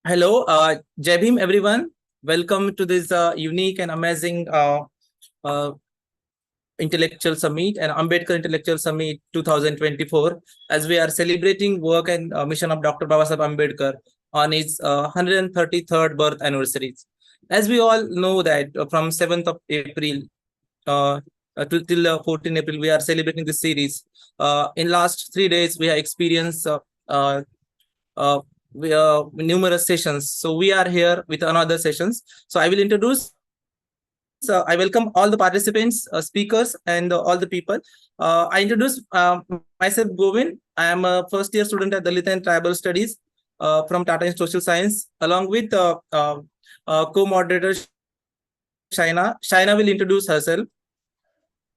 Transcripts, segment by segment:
Hello, Jai Bhim, everyone. Welcome to this unique and amazing uh, Intellectual Summit and Ambedkar Intellectual Summit 2024, as we are celebrating work and mission of Dr. Babasaheb Ambedkar on his 133rd birth anniversary. As we all know that from 7th of April till 14th April, we are celebrating this series. In last 3 days, we have experienced uh, uh, numerous sessions. So we are here with another sessions. So I will introduce. I welcome all the participants, speakers, and all the people. I introduce myself, Govind. I am a first-year student at Dalit and Tribal Studies from Tata in Social Science, along with co-moderator Shaina. Shaina will introduce herself.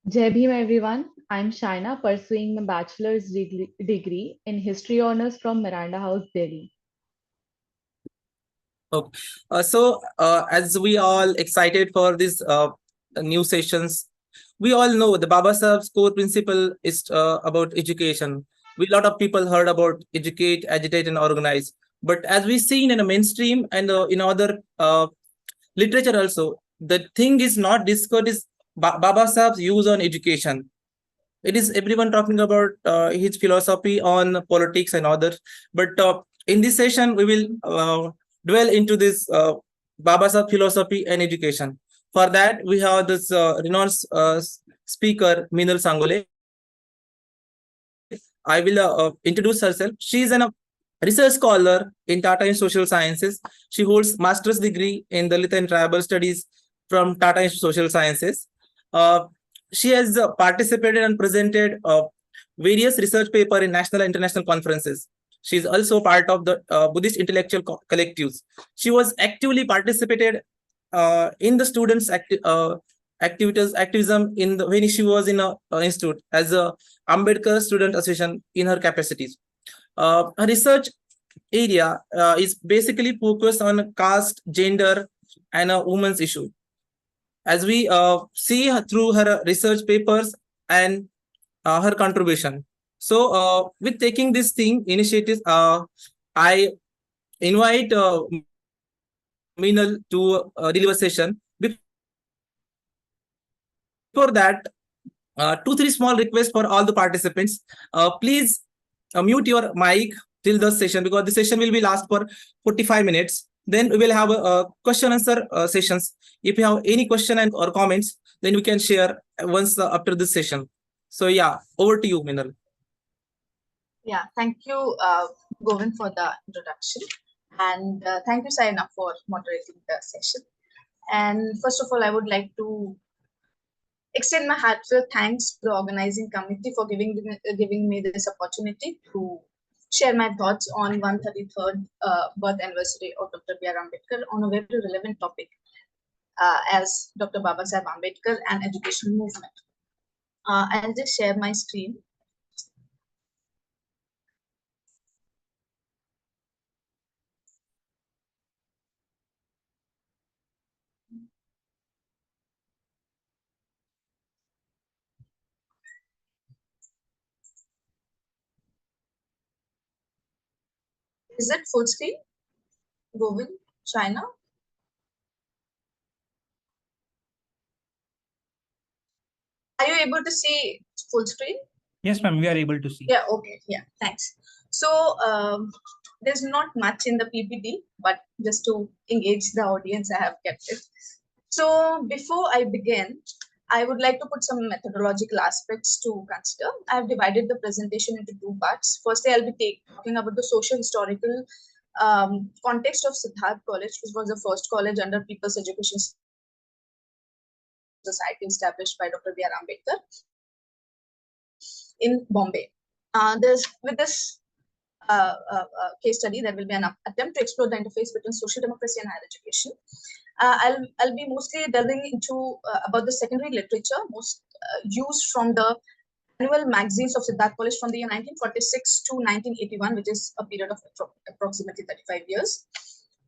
Jai Bhim everyone, I'm Shaina pursuing my bachelor's degree in History Honours from Miranda House, Delhi. Okay. As we all excited for these new sessions, we all know the Babasaheb's core principle is about education. We lot of people heard about educate, agitate, and organize. But as we seen in a mainstream and in other literature also, the thing is not discussed is Babasaheb's use on education. It is everyone talking about his philosophy on politics and others. But in this session, we will dwell into this Babasaheb philosophy and education. For that, we have this renowned speaker, Minal Sangole. I will introduce herself. She is a research scholar in Tata in Social Sciences. She holds master's degree in Dalit and Tribal Studies from Tata in Social Sciences. Uh, she has participated and presented various research papers in national and international conferences. She is also part of the Buddhist intellectual collectives. She was actively participated in the students' activism when she was in a institute as a Ambedkar Student Association in her capacities. Her research area is basically focused on caste, gender, and a woman's issue. As we see through her research papers and her contribution. So, with taking this thing initiative, I invite Minal to deliver session. Before that, 2-3 small requests for all the participants. Please mute your mic till the session, because the session will be last for 45 minutes. Then we will have a question answer sessions. If you have any question and or comments, then we can share once after this session. So yeah, over to you, Minal. Yeah, thank you, Govind, for the introduction. And thank you, Saina, for moderating the session. And first of all, I would like to extend my heartfelt thanks to the organizing committee for giving me this opportunity to share my thoughts on 133rd birth anniversary of Dr. B.R. Ambedkar on a very relevant topic as Dr. Babasaheb Ambedkar and education movement. I'll just share my screen. Is it full screen? Govind, China? Are you able to see full screen? Yes, ma'am, we are able to see. Yeah, okay, yeah, thanks. So there's not much in the PPT, but just to engage the audience, I have kept it. So before I begin, I would like to put some methodological aspects to consider. I have divided the presentation into two parts. Firstly, I'll be talking about the social historical context of Sidhart College, which was the first college under People's Education Society established by Dr. B.R. Ambedkar in Bombay. With this case study, there will be an attempt to explore the interface between social democracy and higher education. I'll be mostly delving into about the secondary literature most used from the annual magazines of Sidhart College from the year 1946 to 1981, which is a period of approximately 35 years.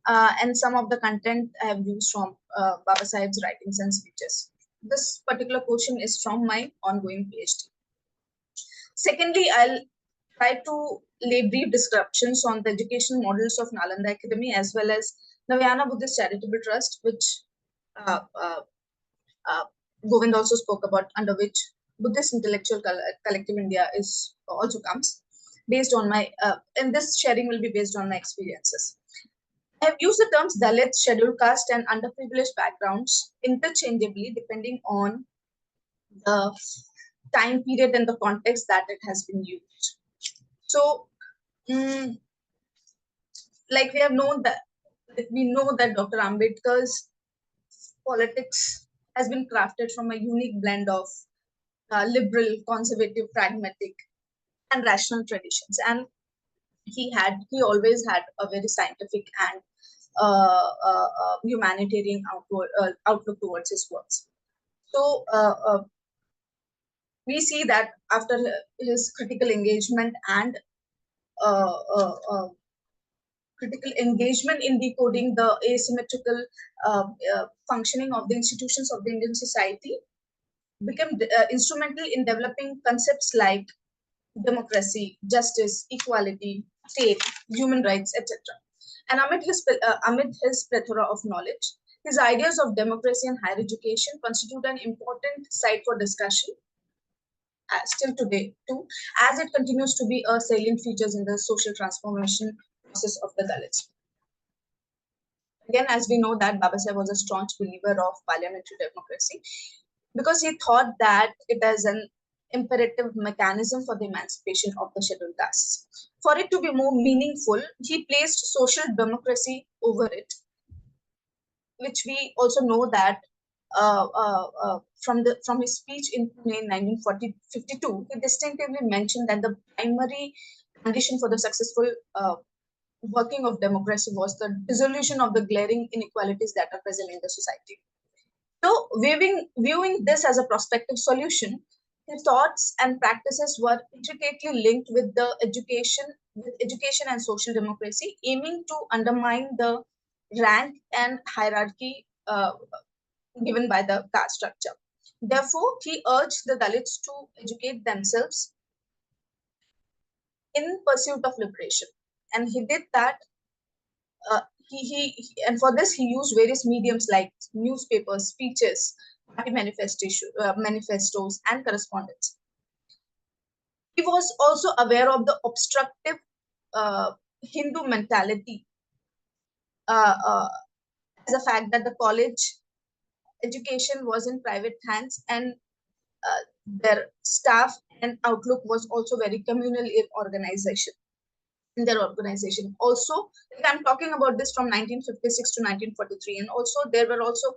And some of the content I have used from Babasaheb's writings and speeches. This particular portion is from my ongoing PhD. Secondly, I'll try to lay brief descriptions on the education models of Nalanda Academy as well as Navyana Buddhist Charitable Trust, which Govind also spoke about, under which Buddhist Intellectual Collective India is also comes. Based on my, and this sharing will be based on my experiences. I have used the terms Dalit, scheduled caste, and underprivileged backgrounds interchangeably depending on the time period and the context that it has been used. So, like we have known that, we know that Dr. Ambedkar's politics has been crafted from a unique blend of liberal, conservative, pragmatic, and rational traditions, and he always had a very scientific and humanitarian outlook towards his works. So we see that after his critical engagement and critical engagement in decoding the asymmetrical functioning of the institutions of the Indian society, became instrumental in developing concepts like democracy, justice, equality, state, human rights, etc. And amid his plethora of knowledge, his ideas of democracy and higher education constitute an important site for discussion still today too, as it continues to be a salient feature in the social transformation process of the Dalits. Again, as we know that Babasaheb was a staunch believer of parliamentary democracy because he thought that it is an imperative mechanism for the emancipation of the scheduled castes. For it to be more meaningful, he placed social democracy over it, which we also know that from his speech in Pune in 1952, he distinctively mentioned that the primary condition for the successful working of democracy was the dissolution of the glaring inequalities that are present in the society. So, viewing this as a prospective solution, his thoughts and practices were intricately linked with education and social democracy, aiming to undermine the rank and hierarchy given by the caste structure. Therefore, he urged the Dalits to educate themselves in pursuit of liberation, and he did that. And for this he used various mediums like newspapers, speeches, party manifestos, and correspondence. He was also aware of the obstructive Hindu mentality as a fact that the college education was in private hands and their staff and outlook was also very communal in their organization. Also, I'm talking about this from 1956 to 1943, and also there were also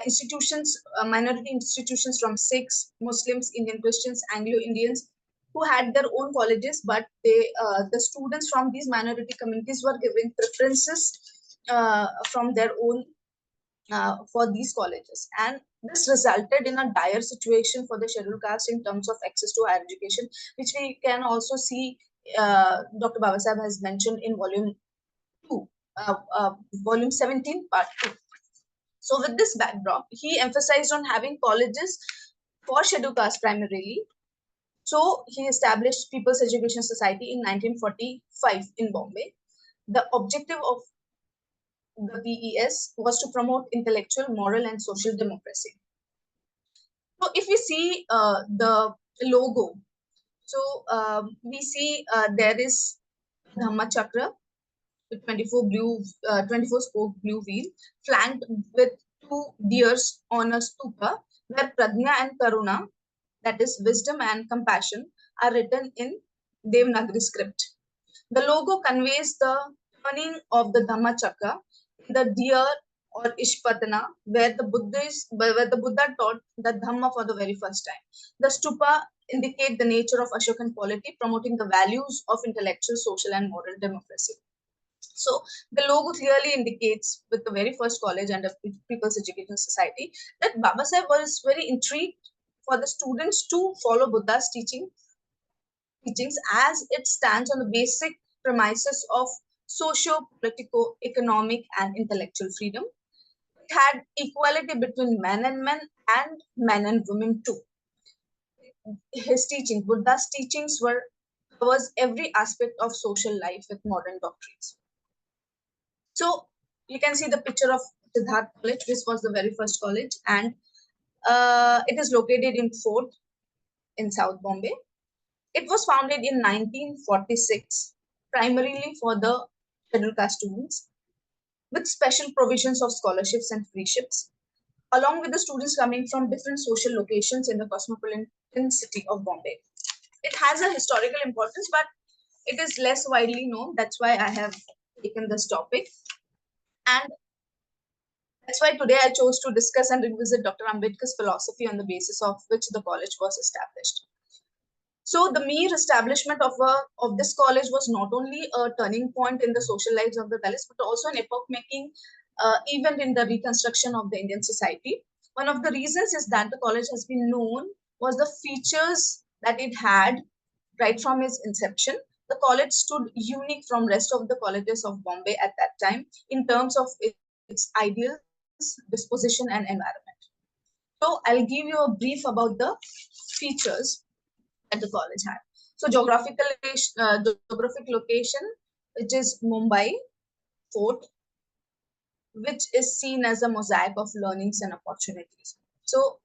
institutions, minority institutions from Sikhs, Muslims, Indian Christians, Anglo-Indians, who had their own colleges, but the students from these minority communities were given preferences from their own for these colleges, and this resulted in a dire situation for the scheduled caste in terms of access to higher education, which we can also see Dr. Babasaheb has mentioned in volume 2, volume 17, part 2. So with this backdrop, he emphasized on having colleges for scheduled caste primarily. So he established People's Education Society in 1945 in Bombay. The objective of the PES was to promote intellectual, moral, and social democracy. So if we see the logo, so we see there is Dhamma Chakra, with 24 spoke blue wheel, flanked with 2 deers on a stupa, where Prajna and Karuna, that is wisdom and compassion, are written in Devanagari script. The logo conveys the turning of the Dhamma Chakra, the deer or Ishpatana, where the Buddha taught the Dhamma for the very first time. The stupa indicate the nature of Ashokan polity, promoting the values of intellectual, social, and moral democracy. So the logo clearly indicates, with the very first college and the People's Education Society, that Babasaheb was very intrigued for the students to follow Buddha's teachings as it stands on the basic premises of socio-political, economic, and intellectual freedom. It had equality between men and women too. His teachings, Buddha's teachings, were covers every aspect of social life with modern doctrines. So you can see the picture of Sidhart College. This was the very first college, and it is located in Fort in South Bombay. It was founded in 1946, primarily for the scheduled caste students, with special provisions of scholarships and freeships, along with the students coming from different social locations in the cosmopolitan city of Bombay. It has a historical importance, but it is less widely known. That's why I have taken this topic. And that's why today I chose to discuss and revisit Dr. Ambedkar's philosophy on the basis of which the college was established. So the mere establishment of this college was not only a turning point in the social lives of the Dalits, but also an epoch-making event in the reconstruction of the Indian society. One of the reasons is that the college has been known was the features that it had right from its inception. The college stood unique from rest of the colleges of Bombay at that time in terms of its ideals, disposition, and environment. So I'll give you a brief about the features that the college had. So geographic location, which is Mumbai Fort, which is seen as a mosaic of learnings and opportunities. So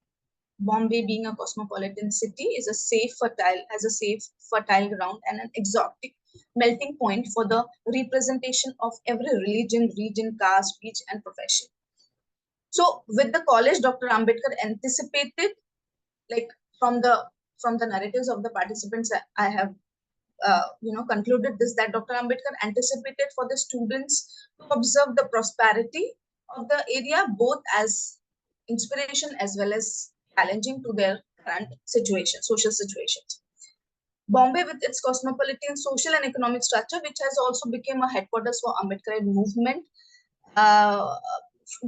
Bombay, being a cosmopolitan city, has a safe, fertile ground and an exotic melting point for the representation of every religion, region, caste, speech, and profession. So with the college, Dr. Ambedkar anticipated, like from the narratives of the participants, I have concluded this, that Dr. Ambedkar anticipated for the students to observe the prosperity of the area, both as inspiration as well as challenging to their current situation, social situations. Bombay, with its cosmopolitan social and economic structure, which has also become a headquarters for Ambedkar movement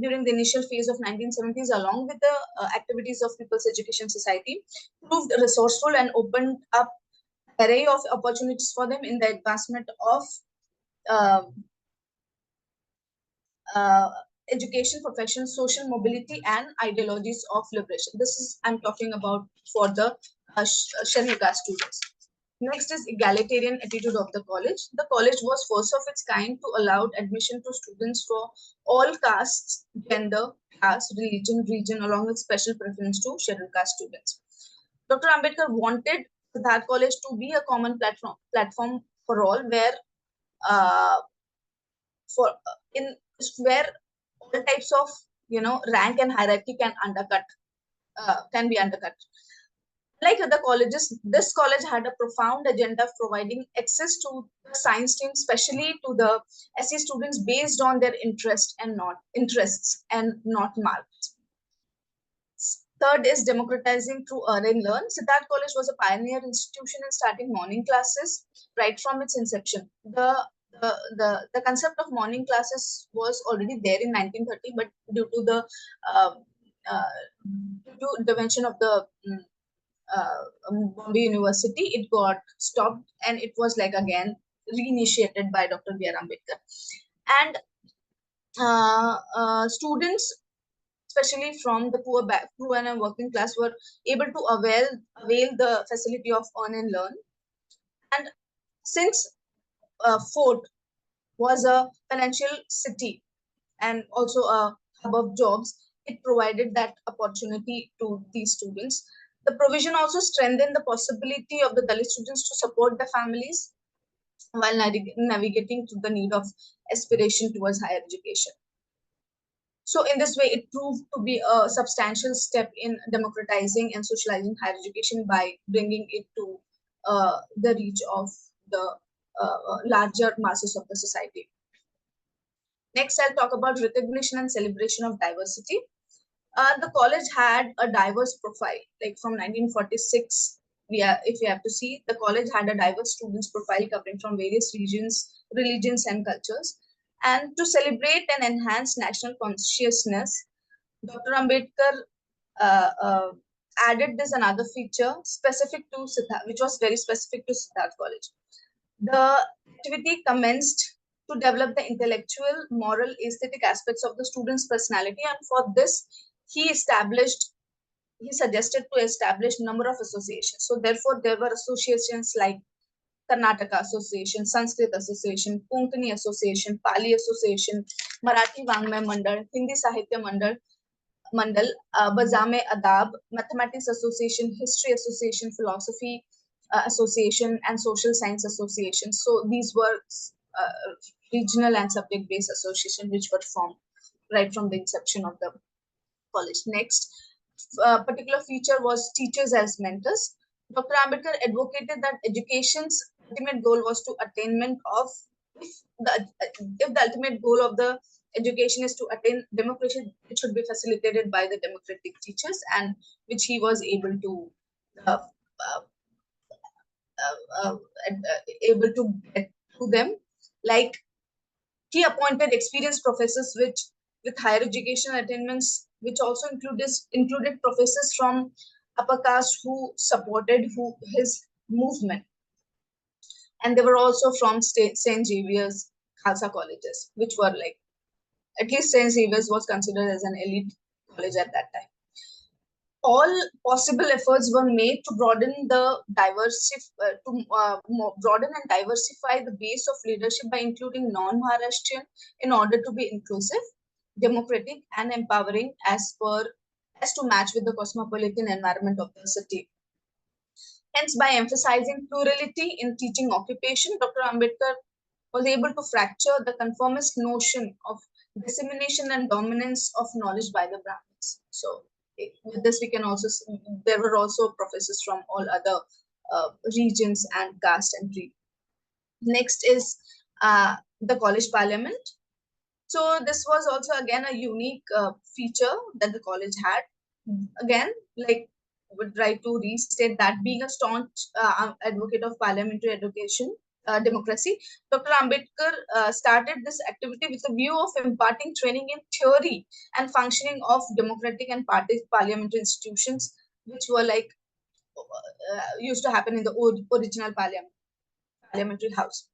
during the initial phase of 1970s, along with the activities of People's Education Society, proved resourceful and opened up array of opportunities for them in the advancement of education, profession, social mobility, and ideologies of liberation. This is, I'm talking about for the scheduled caste students. Next is egalitarian attitude of the college. The college was first of its kind to allow admission to students for all castes, gender, class, religion, region, along with special preference to scheduled caste students. Dr. Ambedkar wanted Sidhart College to be a common platform for all, where where all types of rank and hierarchy can be undercut. Like other colleges, this college had a profound agenda of providing access to the science stream, especially to the SC students based on their interests and not marks. Third is democratizing through earn and learn. Sidhart College was a pioneer institution in starting morning classes right from its inception. The concept of morning classes was already there in 1930, but due to the intervention of the Bombay University, it got stopped, and it was like again reinitiated by Dr. B.R. Ambedkar. And students, especially from the poor and working class, were able to avail the facility of earn and learn. And since Fort was a financial city and also a hub of jobs, it provided that opportunity to these students. The provision also strengthened the possibility of the Dalit students to support their families while navigating through the need of aspiration towards higher education. So in this way, it proved to be a substantial step in democratizing and socializing higher education by bringing it to the reach of the larger masses of the society. Next, I'll talk about recognition and celebration of diversity. The college had a diverse profile, like from 1946. If you have to see, the college had a diverse students profile covering from various regions, religions, and cultures. And to celebrate and enhance national consciousness, Dr. Ambedkar added this another feature specific to Sidhart, which was very specific to Sidhart College. The activity commenced to develop the intellectual, moral, aesthetic aspects of the student's personality, and for this, he suggested to establish a number of associations. So therefore, there were associations like Karnataka Association, Sanskrit Association, Konkani Association, Pali Association, Marathi Wangmay Mandal, Hindi Sahitya Mandal, Bazame Adab, Mathematics Association, History Association, Philosophy Association, and Social Science Association. So these were regional and subject-based associations which were formed right from the inception of the college. Next, particular feature was teachers as mentors. Dr. Ambedkar advocated that education's ultimate goal was to attainment of, if the ultimate goal of the education is to attain democracy, it should be facilitated by the democratic teachers, and which he was able to get to them. Like, he appointed experienced professors with higher education attainments, which also included professors from upper caste who supported his movement. And they were also from St. Xavier's Khalsa colleges, which were like, at least St. Xavier's was considered as an elite college at that time. All possible efforts were made to broaden the broaden and diversify the base of leadership by including non-Maharashtrian in order to be inclusive, democratic, and empowering as to match with the cosmopolitan environment of the city. Hence, by emphasizing plurality in teaching occupation, Dr. Ambedkar was able to fracture the conformist notion of dissemination and dominance of knowledge by the Brahmins. So with this, we can also see, there were also professors from all other regions and caste and creed. Next is the college parliament. So this was also again a unique feature that the college had. Again, like, would try to restate that being a staunch advocate of parliamentary education, democracy, Dr. Ambedkar started this activity with a view of imparting training in theory and functioning of democratic and parliamentary institutions, which were like used to happen in the original parliamentary house.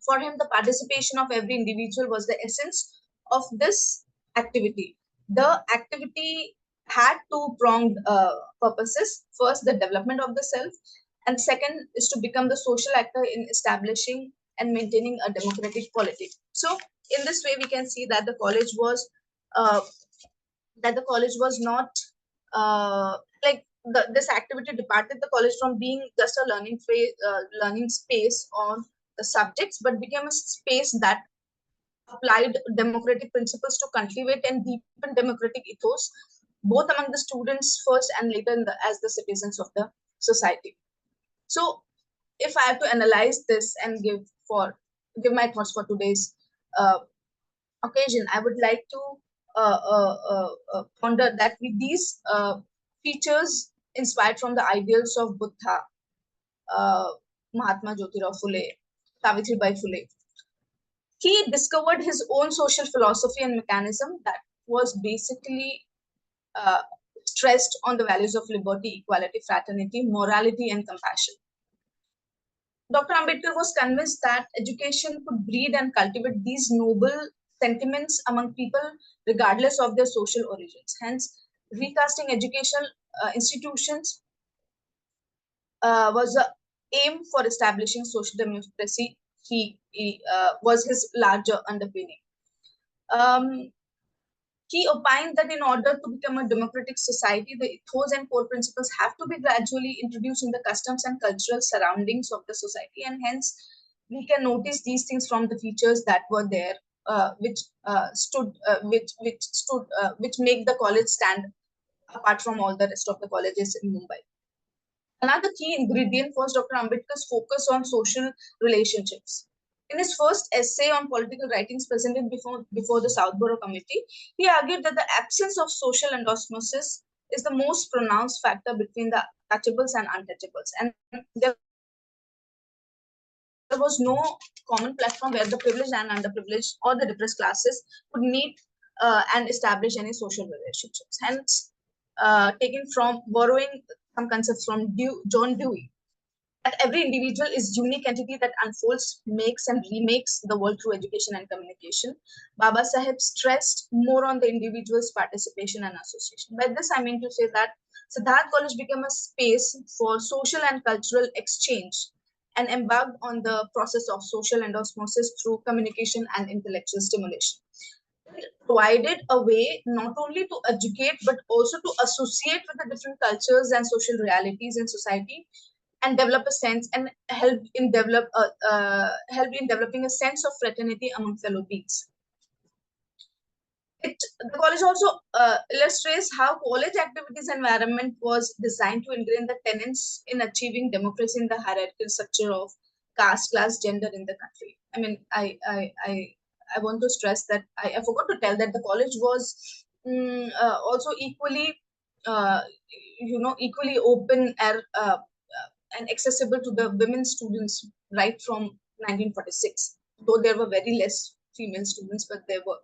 For him, the participation of every individual was the essence of this activity. The activity had two-pronged purposes. First, the development of the self, and second is to become the social actor in establishing and maintaining a democratic polity. So, in this way, we can see that the college was not like this activity departed the college from being just a learning space on the subjects, but became a space that applied democratic principles to cultivate and deepen democratic ethos, both among the students first and later as the citizens of the society. So, if I have to analyze this and give my thoughts for today's occasion, I would like to ponder that with these features inspired from the ideals of Buddha, Mahatma Jyotirao Phule, Savitribai Phule, he discovered his own social philosophy and mechanism that was basically stressed on the values of liberty, equality, fraternity, morality, and compassion. Dr. Ambedkar was convinced that education could breed and cultivate these noble sentiments among people regardless of their social origins. Hence, recasting educational institutions was the aim for establishing social democracy. He was his larger underpinning. He opined that in order to become a democratic society, the ethos and core principles have to be gradually introduced in the customs and cultural surroundings of the society, and hence we can notice these things from the features that were there, which make the college stand apart from all the rest of the colleges in Mumbai. Another key ingredient was Dr. Ambedkar's focus on social relationships. In his first essay on political writings presented before the Southborough Committee, he argued that the absence of social endosmosis is the most pronounced factor between the touchables and untouchables. And there was no common platform where the privileged and underprivileged or the depressed classes could meet and establish any social relationships. Hence, borrowing some concepts from John Dewey, that every individual is unique entity that unfolds, makes and remakes the world through education and communication. Babasaheb stressed more on the individual's participation and association. By this, I mean to say that Sidhart College became a space for social and cultural exchange and embarked on the process of social endosmosis through communication and intellectual stimulation. It provided a way not only to educate but also to associate with the different cultures and social realities in society, and develop a sense and help in developing a sense of fraternity among fellow beings. The college also illustrates how college activities environment was designed to ingrain the tenets in achieving democracy in the hierarchical structure of caste, class, gender in the country. I mean, I want to stress that I forgot to tell that the college was also equally, equally open and accessible to the women students right from 1946. Though there were very less female students, but there were.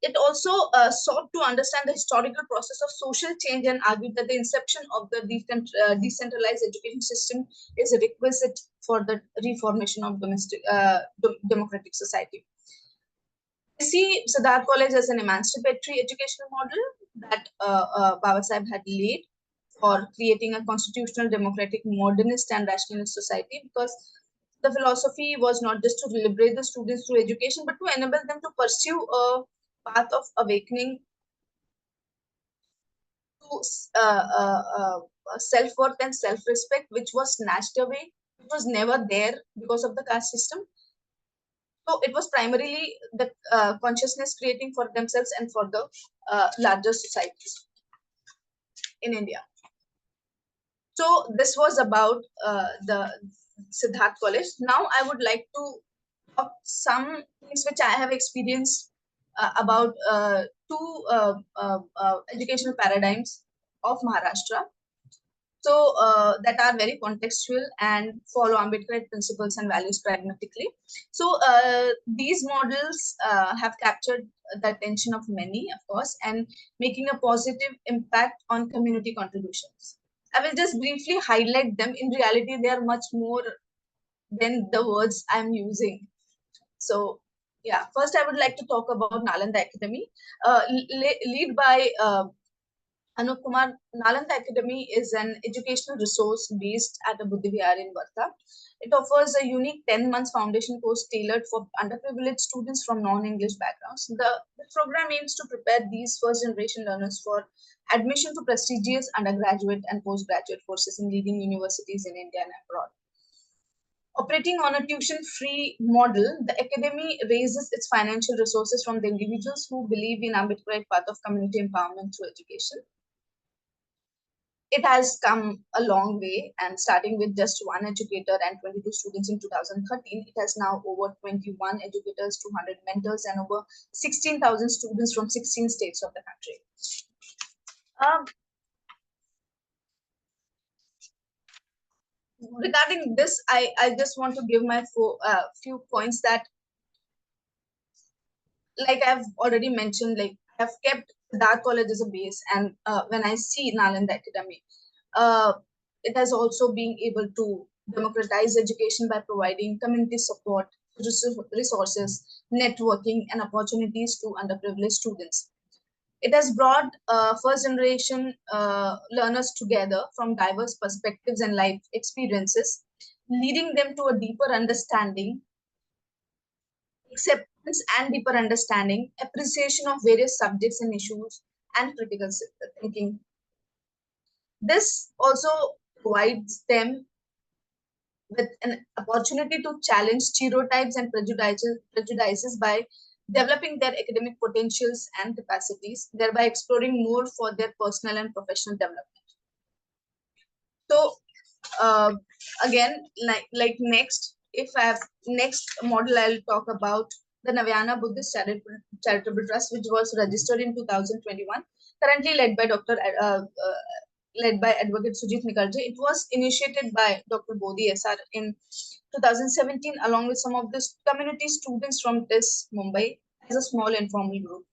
It also sought to understand the historical process of social change and argued that the inception of the decentralized education system is a requisite for the reformation of democratic society. I see Sidhart College as an emancipatory educational model that Babasaheb had laid for creating a constitutional, democratic, modernist and rationalist society, because the philosophy was not just to liberate the students through education, but to enable them to pursue a path of awakening to self-worth and self-respect, which was snatched away. It was never there because of the caste system. So it was primarily the consciousness creating for themselves and for the larger societies in India. So this was about the Sidhart College. Now I would like to talk some things which I have experienced about two educational paradigms of Maharashtra. So that are very contextual and follow Ambedkar principles and values pragmatically. So these models have captured the attention of many, of course, and making a positive impact on community contributions. I will just briefly highlight them. In reality, they are much more than the words I'm using. So yeah, first I would like to talk about Nalanda Academy, led by Anup Kumar. Nalanda Academy is an educational resource based at a Buddhi Vihar in Vartha. It offers a unique 10 months foundation course tailored for underprivileged students from non-English backgrounds. The program aims to prepare these first-generation learners for admission to prestigious undergraduate and postgraduate courses in leading universities in India and abroad. Operating on a tuition-free model, the academy raises its financial resources from the individuals who believe in Ambedkar path of community empowerment through education. It has come a long way, and starting with just one educator and 22 students in 2013, it has now over 21 educators, 200 mentors, and over 16,000 students from 16 states of the country. Regarding this, I just want to give my few points that, like I've already mentioned, like I've kept Sidhart College as a base, and when I see Nalanda Academy, it has also been able to democratize education by providing community support, resources, networking, and opportunities to underprivileged students. It has brought first-generation learners together from diverse perspectives and life experiences, leading them to a deeper understanding, acceptance and deeper understanding, appreciation of various subjects and issues, and critical thinking. This also provides them with an opportunity to challenge stereotypes and prejudices by developing their academic potentials and capacities, thereby exploring more for their personal and professional development. So again, like next model, I'll talk about the Navyana Buddhist Charitable Trust, which was registered in 2021, currently led by Advocate Sujit Nikalje. It was initiated by Dr. Bodhi SR in 2017, along with some of the community students from TIS Mumbai as a small informal group.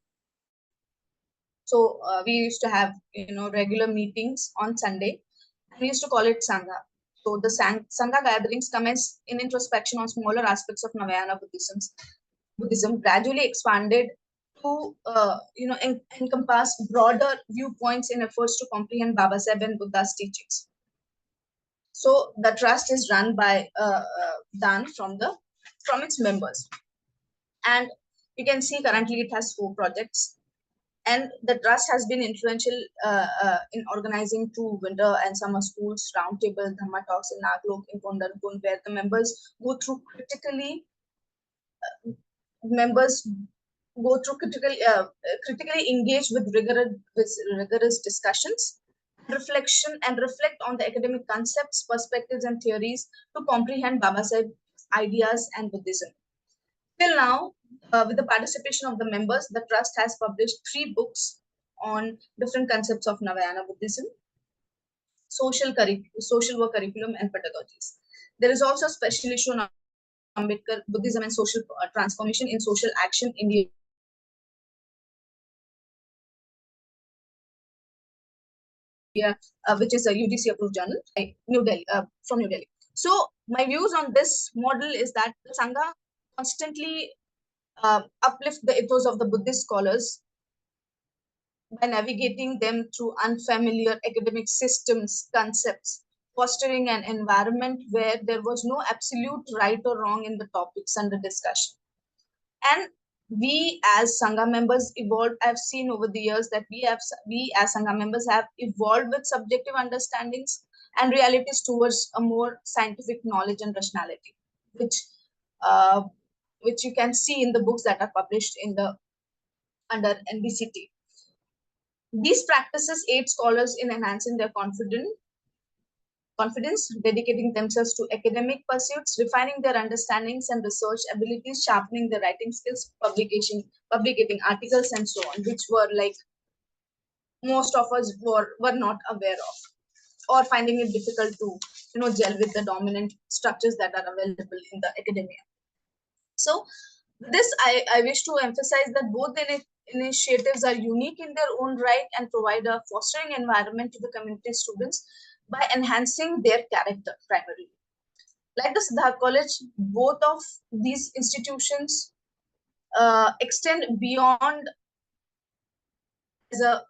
So we used to have regular meetings on Sunday. We used to call it Sangha. So the Sangha gatherings commenced in introspection on smaller aspects of Navyana Buddhism gradually expanded to encompass broader viewpoints in efforts to comprehend Babasaheb and Buddha's teachings. So the trust is run by done from its members, and you can see currently it has 4 projects. And the trust has been influential in organizing 2 winter and summer schools, roundtable, Dhamma talks in Naglok, in Kondankund, where the members go through critically engage with rigorous discussions, reflect on the academic concepts, perspectives, and theories to comprehend Babasaheb's ideas and Buddhism. Till now, with the participation of the members, the trust has published 3 books on different concepts of Navayana Buddhism, social work curriculum, and pedagogies. There is also a special issue on Ambedkar, Buddhism and social transformation in social action, India, which is a UGC approved journal, from New Delhi. So my views on this model is that the Sangha constantly uplift the ethos of the Buddhist scholars by navigating them through unfamiliar academic systems, concepts, fostering an environment where there was no absolute right or wrong in the topics under discussion. And we as Sangha members evolved. I've seen over the years that we as Sangha members have evolved with subjective understandings and realities towards a more scientific knowledge and rationality, which you can see in the books that are published under NBCT. These practices aid scholars in enhancing their confidence, dedicating themselves to academic pursuits, refining their understandings and research abilities, sharpening their writing skills, publicating articles, and so on, which were like most of us were not aware of, or finding it difficult to gel with the dominant structures that are available in the academia. So this I wish to emphasize that both the initiatives are unique in their own right and provide a fostering environment to the community students by enhancing their character primarily. Like the Sidhart College, both of these institutions extend beyond as a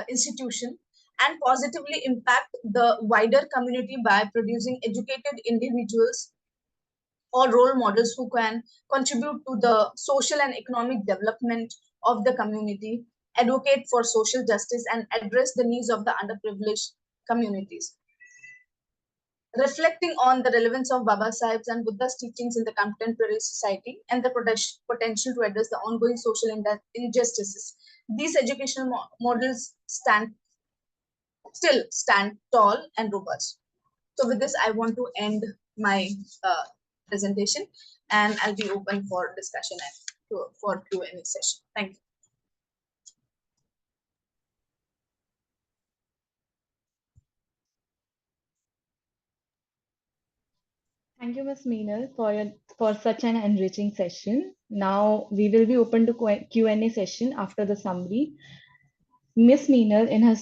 institution and positively impact the wider community by producing educated individuals or role models who can contribute to the social and economic development of the community, advocate for social justice, and address the needs of the underprivileged communities. Reflecting on the relevance of Babasaheb's and Buddha's teachings in the contemporary society and the potential to address the ongoing social injustices, these educational models still stand tall and robust. So with this, I want to end my presentation, and I'll be open for discussion and for Q&A session. Thank you. Thank you, Ms. Minal, for such an enriching session. Now we will be open to Q&A session after the summary. Ms. Minal, in her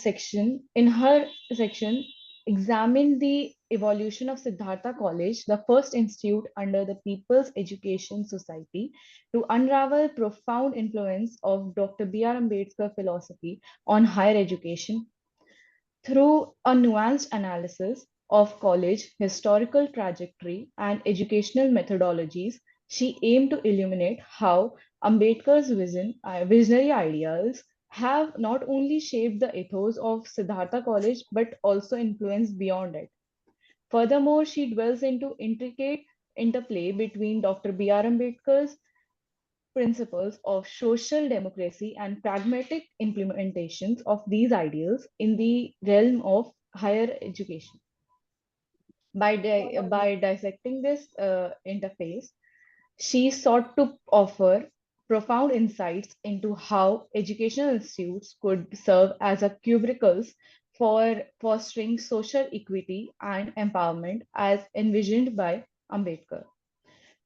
section, examined the evolution of Sidhartha College, the first institute under the People's Education Society, to unravel profound influence of Dr. B.R. Ambedkar philosophy on higher education. Through a nuanced analysis of college historical trajectory and educational methodologies, she aimed to illuminate how Ambedkar's visionary ideals have not only shaped the ethos of Siddhartha College but also influenced beyond it. Furthermore, she dwells into intricate interplay between Dr. B.R. Ambedkar's principles of social democracy and pragmatic implementations of these ideals in the realm of higher education. By dissecting this interface, she sought to offer profound insights into how educational institutes could serve as a cubicles for fostering social equity and empowerment as envisioned by Ambedkar.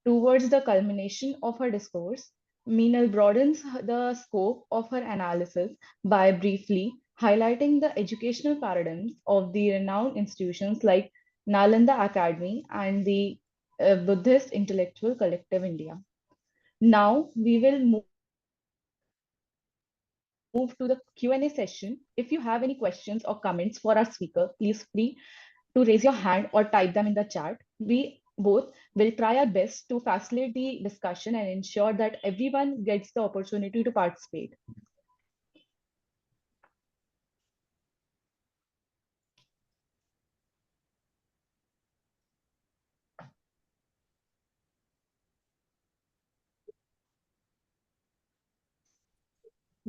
Towards the culmination of her discourse, Minal broadens the scope of her analysis by briefly highlighting the educational paradigms of the renowned institutions like Nalanda Academy and the Buddhist Intellectual Collective India. Now we will move to the Q&A session. If you have any questions or comments for our speaker, please to raise your hand or type them in the chat. We both will try our best to facilitate the discussion and ensure that everyone gets the opportunity to participate.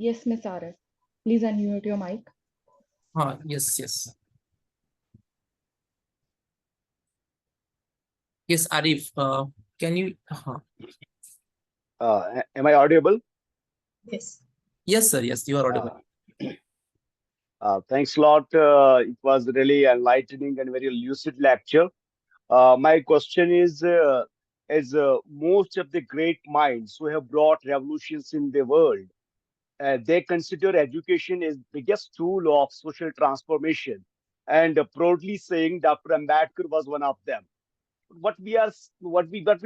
Yes, Ms. Arif, please unmute your mic. Yes. Yes, Arif, can you? Am I audible? Yes. Yes, sir. Yes, you are audible. Thanks a lot. It was really enlightening and very lucid lecture. My question is, as most of the great minds who have brought revolutions in the world, they consider education as biggest tool of social transformation, and proudly saying Dr. Ambedkar was one of them. What we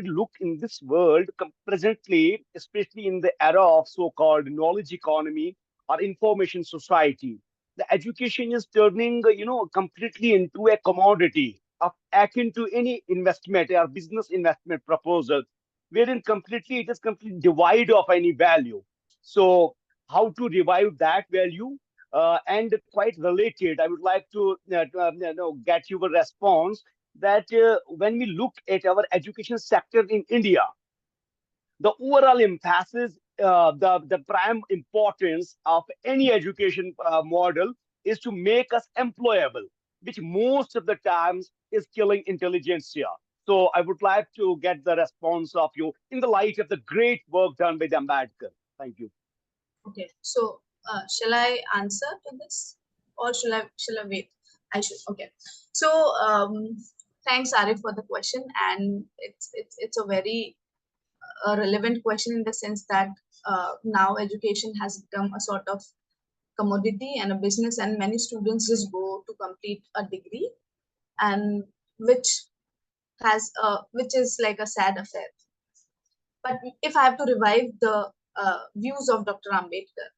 look in this world presently, especially in the era of so-called knowledge economy or information society, the education is turning completely into a commodity of akin to any investment or business investment proposal, wherein completely it is completely devoid of any value. So how to revive that value? And quite related, I would like to get your response that when we look at our education sector in India, the overall emphasis, the prime importance of any education model is to make us employable, which most of the times is killing intelligentsia. So I would like to get the response of you in the light of the great work done by Ambedkar. Thank you. Okay. So shall I answer to this, or shall I wait? I should. Okay. So thanks, Arif, for the question, and it's a very relevant question in the sense that now education has become a sort of commodity and a business, and many students just go to complete a degree, and which is like a sad affair. But if I have to revive the views of Dr. Ambedkar,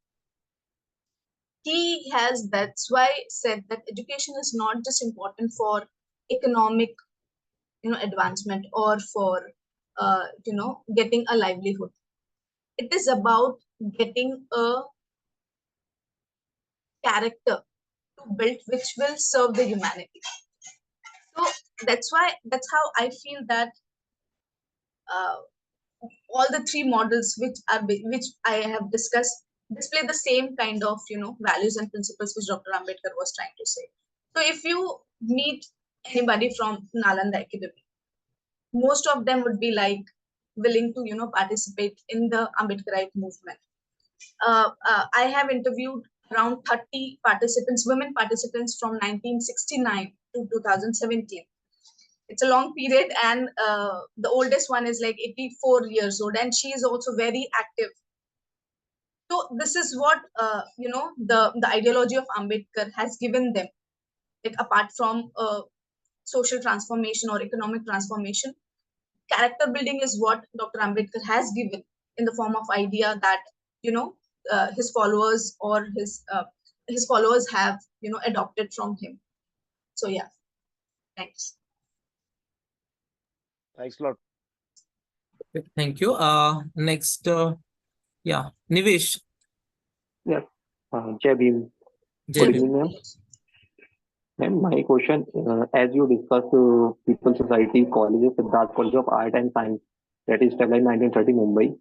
he has that's why said that education is not just important for economic advancement or for getting a livelihood. It is about getting a character to build which will serve the humanity. So that's how I feel that all the three models which I have discussed display the same kind of values and principles which Dr. Ambedkar was trying to say. So if you meet anybody from Nalanda Academy, most of them would be like willing to participate in the Ambedkarite movement. I have interviewed around 30 participants, women participants from 1969 to 2017. It's a long period, and the oldest one is like 84 years old, and she is also very active. So this is what the ideology of Ambedkar has given them. Like apart from social transformation or economic transformation, character building is what Dr. Ambedkar has given in the form of idea that his followers or his followers have adopted from him. So yeah, thanks. Thanks a lot. Thank you. Next, Nivesh. Yes. Jai Bhim. Jai Good Bhim. evening, ma'am. Ma'am, my question, as you discussed, People Society College, Sidhart College of Art and Science, that is established in 1930 Mumbai,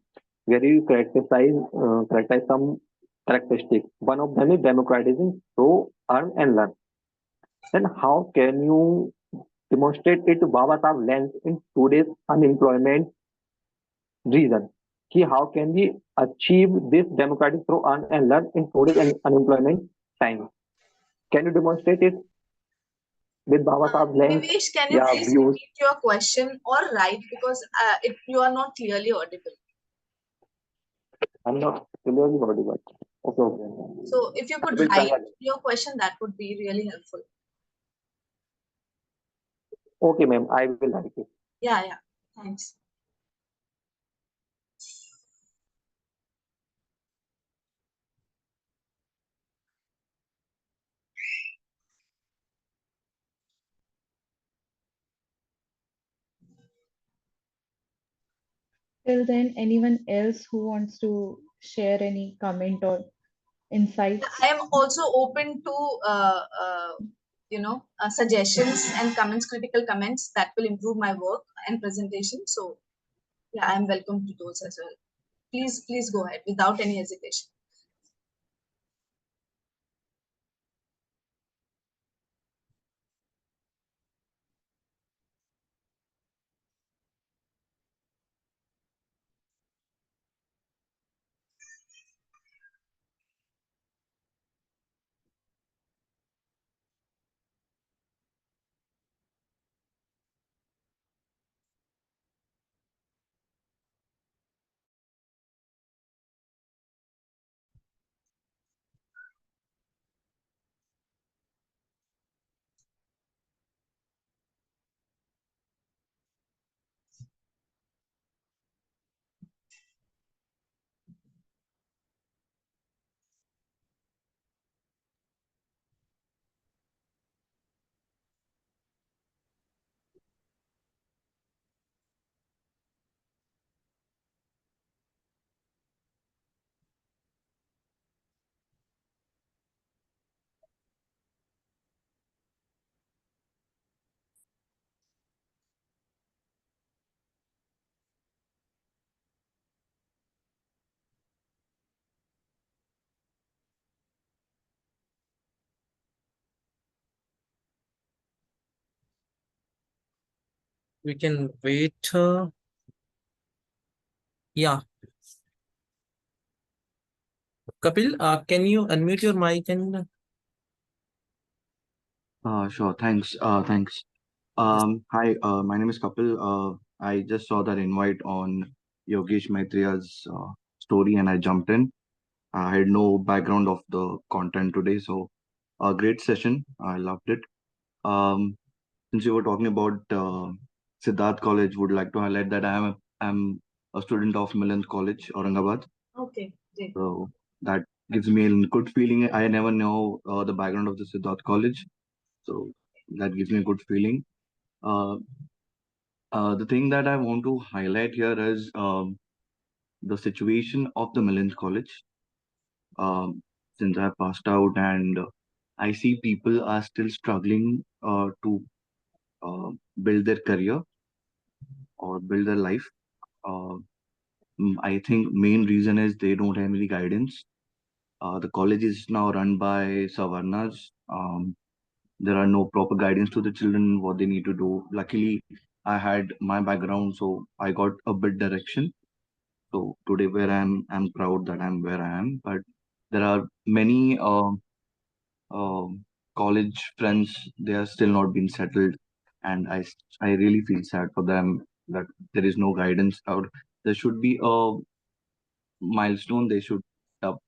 where you characterize some characteristics. One of them is democratizing, so earn and learn. Then how can you demonstrate it to Babasaheb lens in today's unemployment reason? How can we achieve this democratic through earn and learn in today's unemployment time? Can you demonstrate it with Babasaheb lens? Nivesh, can you please views? repeat your question or write, because you are not clearly audible. I'm not clearly audible. Okay. So if you could will try write your question, that would be really helpful. Okay, ma'am. I will write it. Yeah. Thanks. Till then, anyone else who wants to share any comment or insights? I am also open to suggestions and comments, critical comments that will improve my work and presentation. So yeah, I am welcome to those as well. Please go ahead without any hesitation. We can wait. Yeah. Kapil, can you unmute your mic and Sure. Thanks. Thanks. Hi, my name is Kapil. I just saw that invite on Yogesh Maitria's story and I jumped in. I had no background of the content today, so a great session. I loved it. Um, since you were talking about Sidhart College, would like to highlight that I'm a student of Minal College, Aurangabad. Okay, great. So that gives me a good feeling. I never know the background of the Sidhart College, so that gives me a good feeling. Uh, the thing that I want to highlight here is the situation of the Millens College. Since I passed out and I see people are still struggling to build their career or build their life. Uh, I think main reason is they don't have any guidance. The college is now run by Savarnas. There are no proper guidance to the children what they need to do. Luckily, I had my background, so I got a bit direction. So today, where I'm proud that I'm where I am. But there are many uh, college friends. They are still not been settled, and I really feel sad for them that there is no guidance out. There should be a milestone. They should up.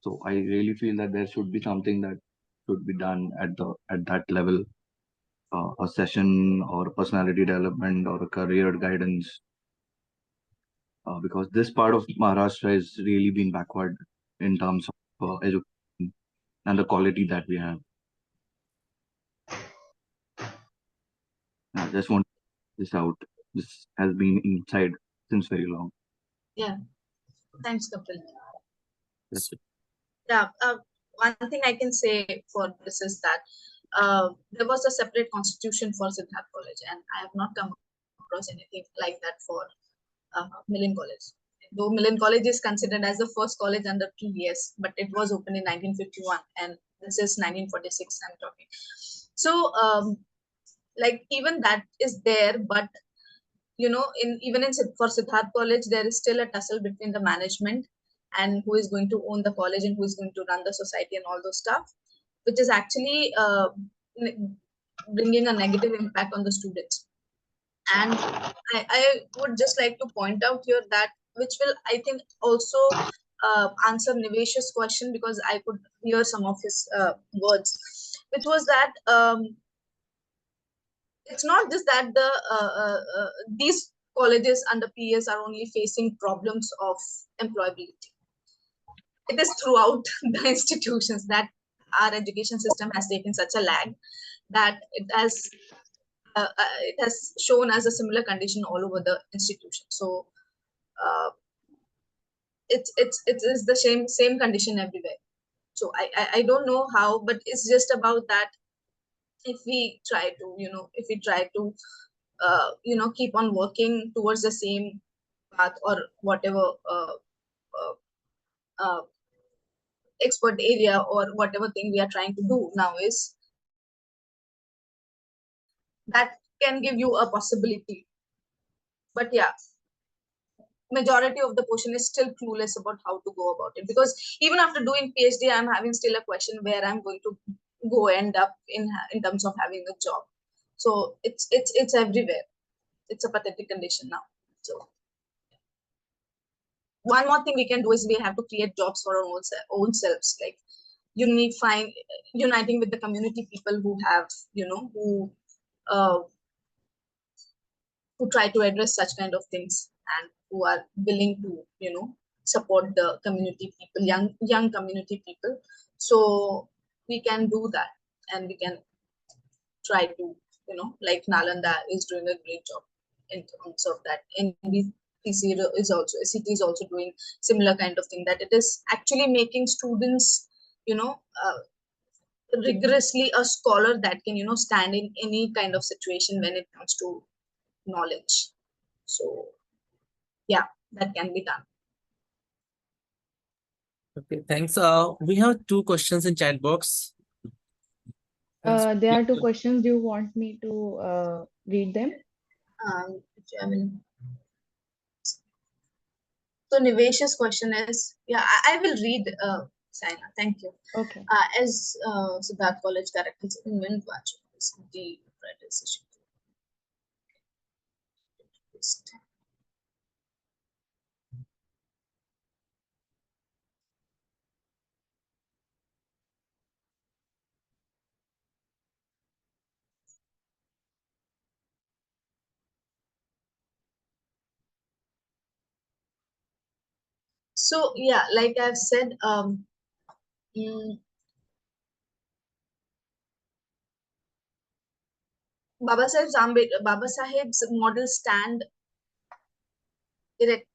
So I really feel that there should be something that should be done at that level. A session or personality development or a career guidance, because this part of Maharashtra has really been backward in terms of education and the quality that we have. I just want this out. This has been inside since very long. Yeah, thanks, Kapil. That's it. Yeah, one thing I can say for this is that there was a separate constitution for Sidhart College, and I have not come across anything like that for Millen College. Though Millen College is considered as the first college under PES, but it was opened in 1951, and this is 1946 I'm talking. So, like even that is there, but even for Sidhart College, there is still a tussle between the management and who is going to own the college and who is going to run the society and all those stuff, which is actually bringing a negative impact on the students. And I would just like to point out here that, which will, I think, also answer Nivesh's question, because I could hear some of his words, which was that it's not just that these colleges under PES are only facing problems of employability. It is throughout the institutions that our education system has taken such a lag that it has shown as a similar condition all over the institution. So it is the same condition everywhere. So I don't know how, but it's just about that. If we try to keep on working towards the same path or whatever expert area or whatever thing we are trying to do now, is that can give you a possibility. But yeah, majority of the portion is still clueless about how to go about it, because even after doing PhD, I'm having still a question where I'm going to go end up in terms of having a job. So it's everywhere. It's a pathetic condition now. So one more thing we can do is we have to create jobs for our own selves, like uniting with the community people who have who try to address such kind of things, and who are willing to support the community people, young community people. So we can do that, and we can try to like Nalanda is doing a great job in terms of that. NBTC is also city is also doing similar kind of thing, that it is actually making students rigorously a scholar that can stand in any kind of situation when it comes to knowledge. So yeah, that can be done. Okay, thanks. We have two questions in chat box. There are two questions. Do you want me to read them? So Nivesh's question is, yeah, I will read, Saina, thank you. Okay. As Sidhart College characters in Wind Watch is the decision. So yeah, like I've said, Babasaheb's model stand direct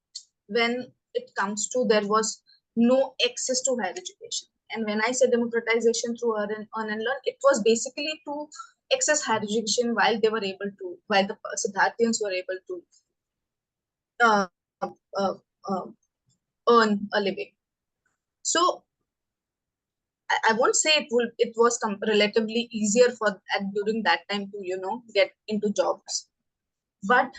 when it comes to there was no access to higher education. And when I say democratization through earn and learn, it was basically to access higher education while the Siddharthians were able to uh, uh, uh, earn a living. So I won't say it was relatively easier during that time to get into jobs, but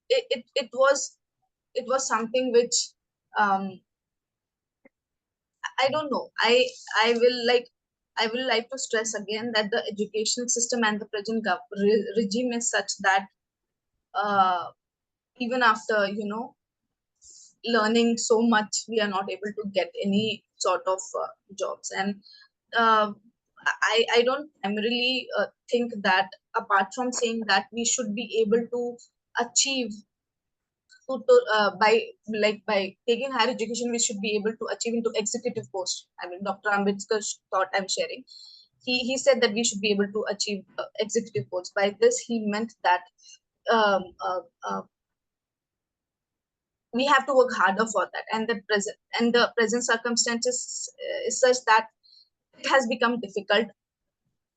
it was something which I don't know. I will like to stress again that the education system and the present regime is such that even after learning so much, we are not able to get any sort of jobs. And I don't primarily think that, apart from saying that we should be able to achieve by taking higher education, we should be able to achieve into executive post. I mean, Dr. Ambedkar's thought I'm sharing. He said that we should be able to achieve executive posts. By this, he meant that um, we have to work harder for that, and the present circumstances is such that it has become difficult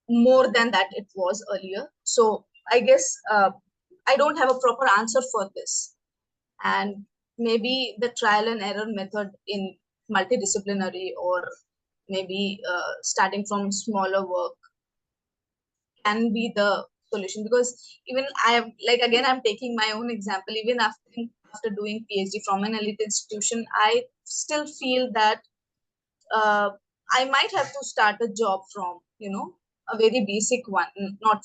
more than that it was earlier. So I guess I don't have a proper answer for this, and maybe the trial and error method in multidisciplinary, or maybe starting from smaller work, can be the solution. Because even I'm taking my own example. Even after doing PhD from an elite institution, I still feel that I might have to start a job from a very basic one, not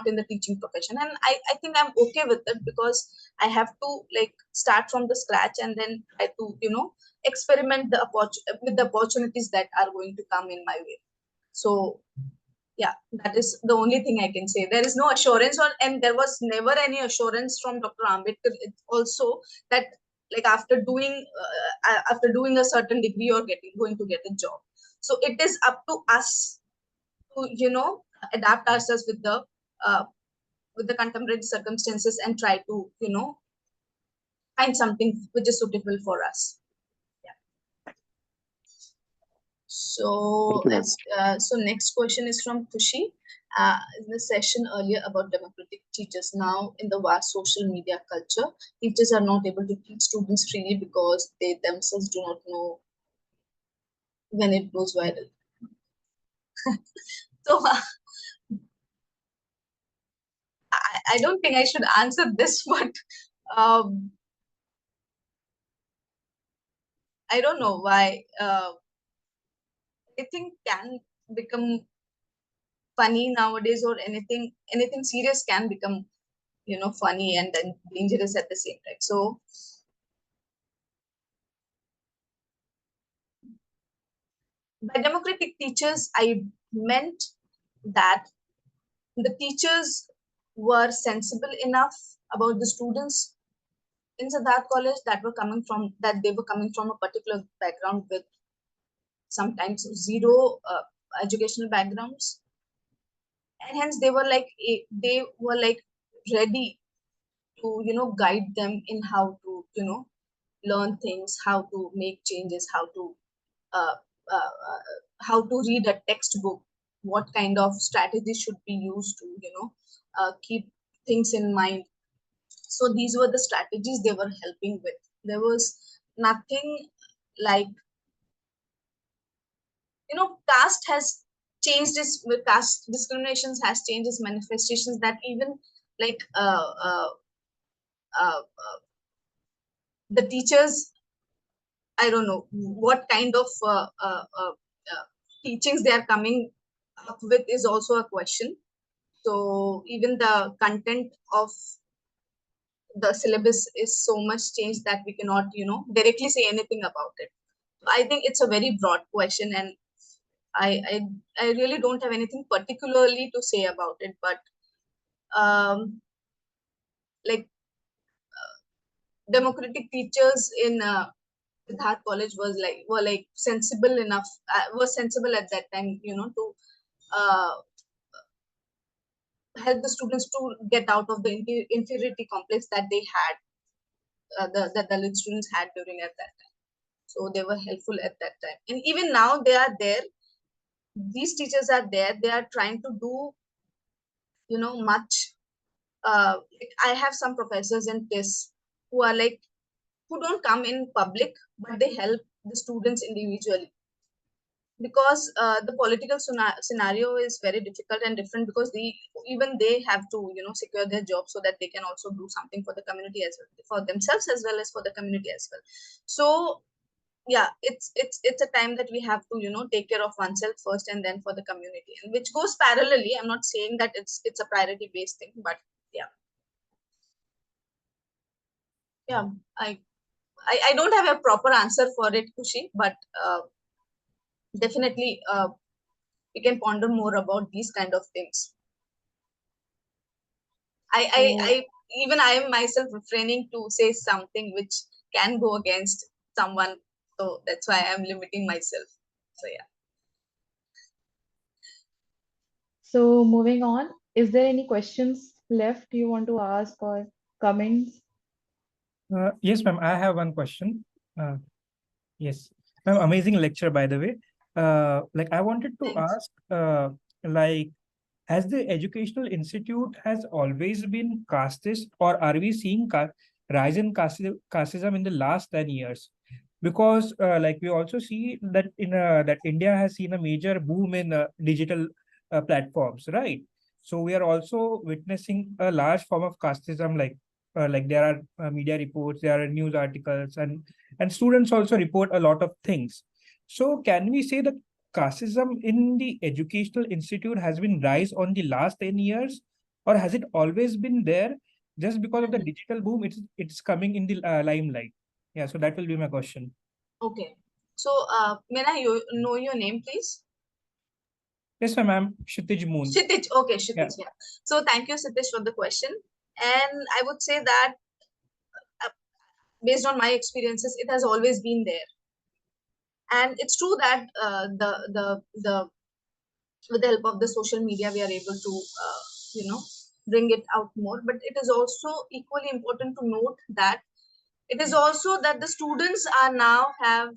in the teaching profession. And I think I'm okay with it, because I have to start from the scratch, and then try to experiment with the opportunities that are going to come in my way. So yeah, that is the only thing I can say. There is no assurance and there was never any assurance from Dr. Ambedkar also that after doing a certain degree, you're going to get a job. So it is up to us to adapt ourselves with the with the contemporary circumstances and try to, find something which is suitable for us. Yeah. So, Thank you, ma'am. so next question is from Kushi. In the session earlier about democratic teachers, now in the vast social media culture, teachers are not able to teach students freely because they themselves do not know when it goes viral. So I don't think I should answer this, but I don't know why. I think can become funny nowadays, or anything serious can become, funny and then dangerous at the same time. So by democratic teachers, I meant that the teachers were sensible enough about the students in Sidhart College that they were coming from a particular background with sometimes zero educational backgrounds, and hence they were like ready to guide them in how to learn things, how to make changes, uh, how to read a textbook, what kind of strategy should be used to keep things in mind. So these were the strategies they were helping with. There was nothing like, caste has changed its caste discriminations has changed its manifestations, that even like the teachers, I don't know what kind of teachings they are coming up with is also a question. So even the content of the syllabus is so much changed that we cannot directly say anything about it. I think it's a very broad question, and I really don't have anything particularly to say about it, but like democratic teachers in Sidhart College were sensible enough, was sensible at that time, to uh, help the students to get out of the inferiority complex that they had, the Dalit students had during at that time. So they were helpful at that time, and even now they are there. These teachers are there. They are trying to do much. I have some professors in TIS who are who don't come in public, but they help the students individually, because the political scenario is very difficult and different, because they have to secure their job so that they can also do something for the community as well, for themselves as well as for the community as well. So yeah, it's a time that we have to take care of oneself first and then for the community, and which goes parallelly. I'm not saying that it's a priority based thing, but yeah. Yeah, I don't have a proper answer for it, Kushi, but definitely we can ponder more about these kind of things. I even I am myself refraining to say something which can go against someone, so that's why I'm limiting myself. So yeah. So moving on, is there any questions left you want to ask or comments? Yes, ma'am. I have one question. Yes, ma'am. Amazing lecture, by the way. I wanted to Thanks. ask, like, has the educational institute has always been casteist, or are we seeing rise in casteism in the last 10 years? Because, we also see that that India has seen a major boom in digital platforms, right? So we are also witnessing a large form of casteism, there are media reports, there are news articles, and students also report a lot of things. So can we say that casteism in the educational institute has been rise on the last 10 years, or has it always been there? Just because of the digital boom, it's coming in the limelight. Yeah, so that will be my question. Okay. So may I know your name, please? Yes, ma'am. I'm Kshitij Moon. Kshitij. Okay, Kshitij. Yeah. So thank you, Kshitij, for the question. And I would say that based on my experiences, it has always been there. And it's true that the with the help of the social media, we are able to bring it out more. But it is also equally important to note that it is also that the students are now have,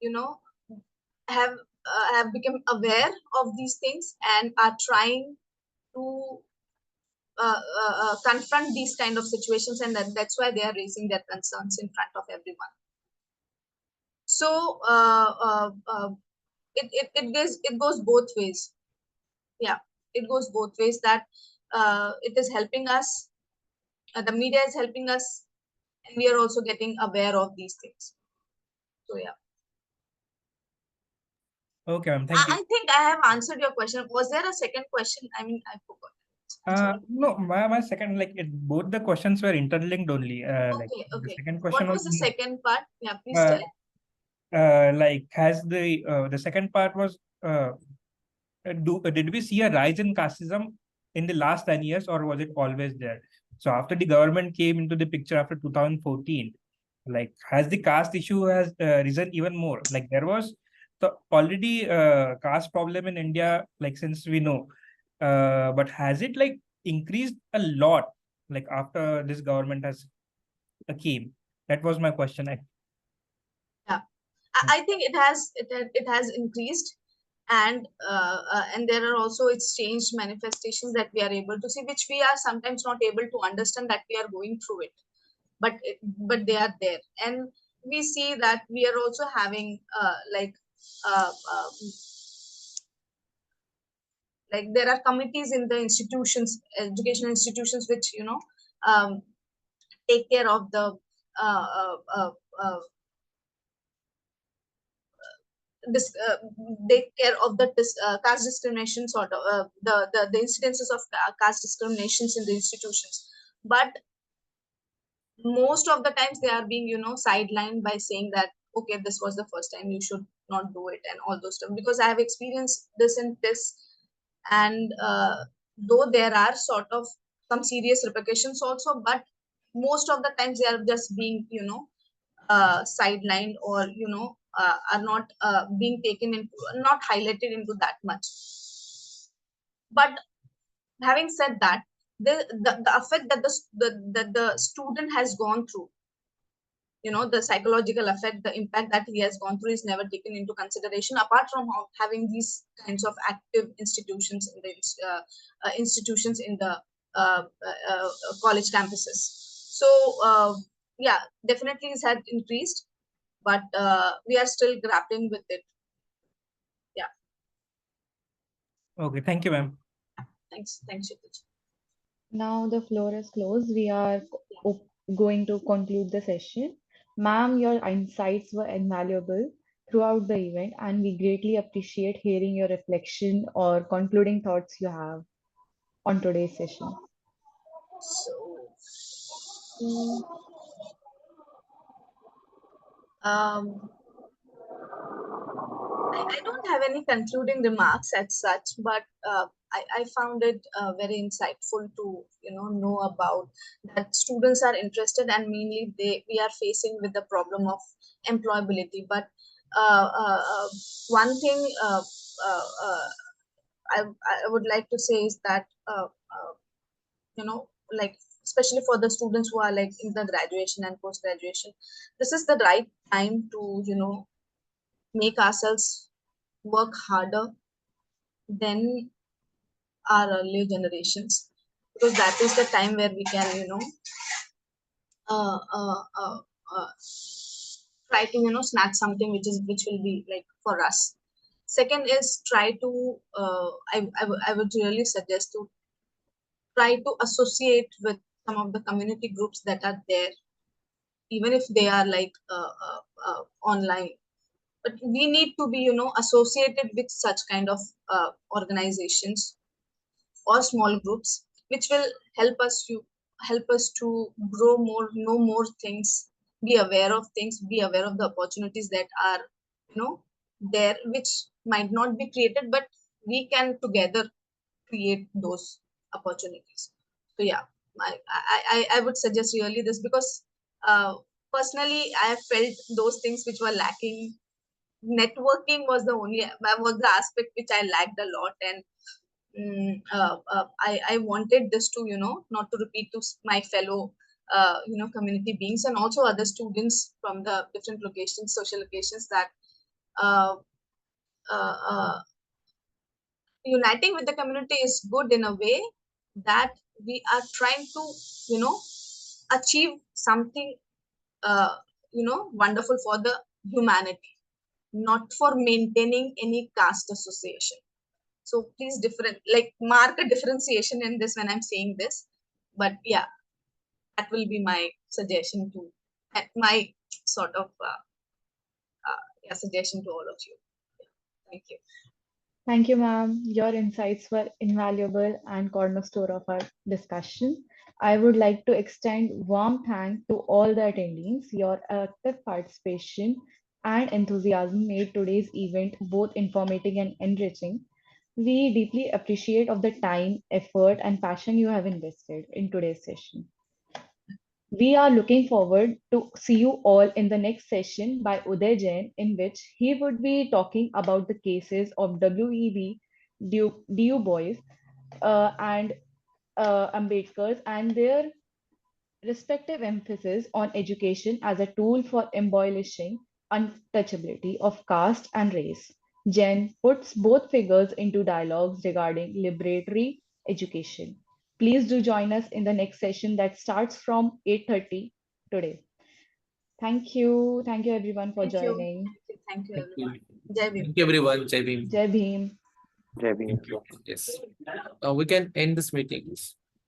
you know, have become aware of these things and are trying to confront these kind of situations, and that's why they are raising their concerns in front of everyone. So it goes both ways. Yeah, it goes both ways, that it is helping us, the media is helping us, and we are also getting aware of these things. So yeah. Okay, ma'am. Thank you. I think I have answered your question. Was there a second question? I mean, I forgot. No, my second, like both the questions were interlinked only. Okay, The okay. second question What was the second part? Yeah, please tell. Like has the second part was did we see a rise in casteism in the last 10 years, or was it always there? So after the government came into the picture after 2014, like has the caste issue has risen even more? Like there was the already caste problem in India, like since we know, but has it like increased a lot, like after this government has came? That was my question. Yeah, I think it has increased, and there are also its changed manifestations that we are able to see, which we are sometimes not able to understand that we are going through it, but they are there, and we see that we are also having uh, like there are committees in the institutions, educational institutions, which um, take care of the uh, uh, uh, uh, this take care of the caste discrimination, sort of the incidences of caste discriminations in the institutions. But most of the times they are being sidelined by saying that, okay, this was the first time, you should not do it, and all those stuff, because I have experienced this in this. And though there are sort of some serious repercussions also, but most of the times they are just being sidelined, or are not being taken into, not highlighted into that much. But having said that, the effect that the student has gone through, the psychological effect, the impact that he has gone through, is never taken into consideration, apart from having these kinds of active institutions in the institutions in the college campuses. So yeah, definitely it had increased, but we are still grappling with it. Yeah. Okay, thank you, ma'am. Thanks, Kshitij. Now the floor is closed. We are going to conclude the session. Ma'am, your insights were invaluable throughout the event, and we greatly appreciate hearing your reflection or concluding thoughts you have on today's session. So, I don't have any concluding remarks as such, but I found it very insightful to know about that students are interested, and mainly we are facing with the problem of employability. But one thing I would like to say is that like especially for the students who are like in the graduation and post graduation, this is the right time to make ourselves work harder than our earlier generations, because that is the time where we can uh, uh, uh, uh, try to snatch something which will be like for us. Second is try to I would really suggest to try to associate with some of the community groups that are there, even if they are like online. But we need to be associated with such kind of organizations or small groups, which will help us to grow more, know more things, be aware of things, be aware of the opportunities that are there, which might not be created, but we can together create those opportunities. So yeah, I would suggest really this, because personally I have felt those things which were lacking. Networking was the aspect which I lacked a lot, and I wanted this to, not to repeat to my fellow, community beings and also other students from the different locations, social locations, that uh, uniting with the community is good in a way that we are trying to, achieve something, wonderful for the humanity, not for maintaining any caste association. So please mark a differentiation in this when I'm saying this. But yeah, that will be my suggestion to, my sort of suggestion to all of you. Thank you. Thank you, ma'am. Your insights were invaluable and cornerstone of our discussion. I would like to extend warm thanks to all the attendees. Your active participation and enthusiasm made today's event both informative and enriching. We deeply appreciate of the time, effort, and passion you have invested in today's session. We are looking forward to see you all in the next session by Uday Jain, in which he would be talking about the cases of W.E.B. Du Bois and Ambedkar and their respective emphasis on education as a tool for abolishing untouchability of caste and race. Jen puts both figures into dialogues regarding liberatory education. Please do join us in the next session that starts from 8:30 today. Thank you. Thank you everyone for Thank you. joining. Thank you, Thank you. everyone. Jai Bhim. Thank you, everyone. Jai Bhim. Jai Bhim. Jai Bhim. Yes. We can end this meeting.